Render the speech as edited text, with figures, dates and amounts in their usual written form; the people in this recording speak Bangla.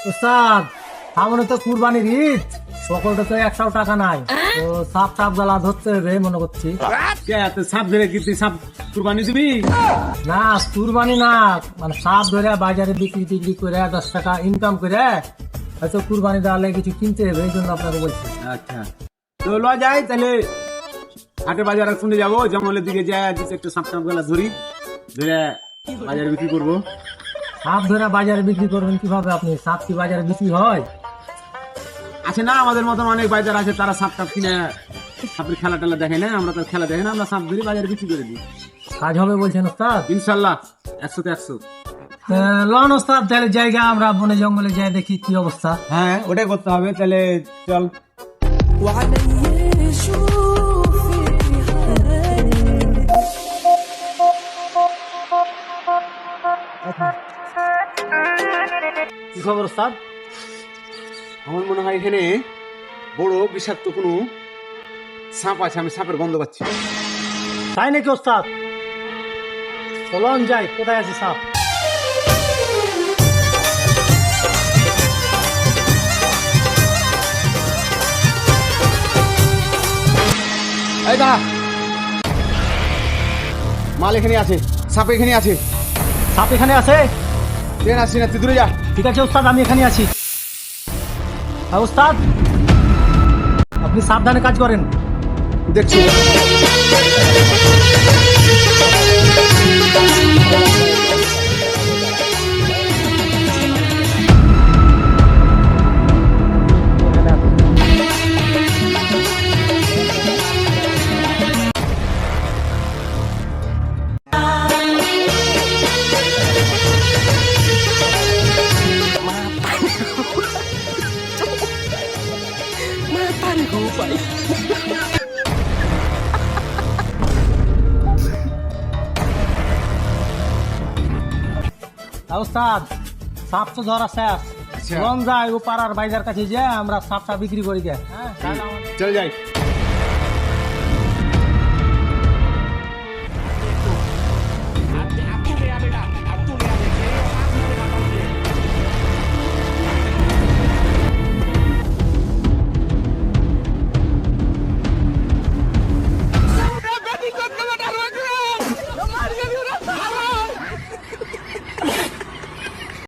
ওস্তাদ সামনে তো কুরবানির ঈদ, সকলটা তো 100 টাকা নাই, তো সাপ টাপ গলা ধরতে হবে মনে করছি। সাপ ধরে কি তুই সাপ কুরবানি দিবি? না কুরবানি না, মানে সাপ ধরে বাজারে বিক্রি টিক্রি করে 10 টাকা ইনকাম করে হয়তো কুরবানি দেওয়ালে কিছু কিনতে হবে, এই জন্য আপনাকে বলছি। আচ্ছা, তো ল যাই তাহলে হাটে বাজারে শুনে যাবো, জঙ্গলের দিকে যাই একটু সাপ টাপ গলা ধরি, ধরে বাজারে বিক্রি করবো। সাপ ধরে বাজারে বিক্রি করবেন কিভাবে আপনি? সাপ কি বাজারে বিক্রি হয়? আছে না আমাদের মতন অনেক বাজার আছে, তারা সাপ টাপ কিনে সাপের খেলা টেলা দেখে না, আমরা তো খেলা দেখে না, আমরা সাপ ধরি বাজারে বিক্রি করে দিই কাজ হবে বলছেন ওস্তাদ? ইনশাল্লাহ 100-তে 100। লন ওস্তাদ, তাহলে জায়গা আমরা বনে জঙ্গলে যাই দেখি কি অবস্থা। হ্যাঁ ওটাই করতে হবে, তাহলে চল। কি খবর ওস্তাদ? আমার মনে হয় এখানে বড় বিষাক্ত কোনো সাপ আছে, আমি সাপের গন্ধ পাচ্ছি। তাই নাকি ওস্তাদ? চলন যাই, কোথায় আছে সাপ? এই দা, মাল এখানে আছে, সাপ এখানে আছে। সাপ এখানে আছে? ট্রেন আসছি না, তুই দূরে যা। ঠিক আছে ওস্তাদ, আমি এখানে আছি। হ্যাঁ ওস্তাদ, আপনি সাবধানে কাজ করেন। দেখছি। হ্যাঁ ওস্তাদ, সাপ তো ধরা শেষ। আচ্ছা। চলন যাই ও পাড়ার বাইজার কাছে যে আমরা সাপটা বিক্রি করি গে। হ্যাঁ, তাহলে আমাদের- চল যাই।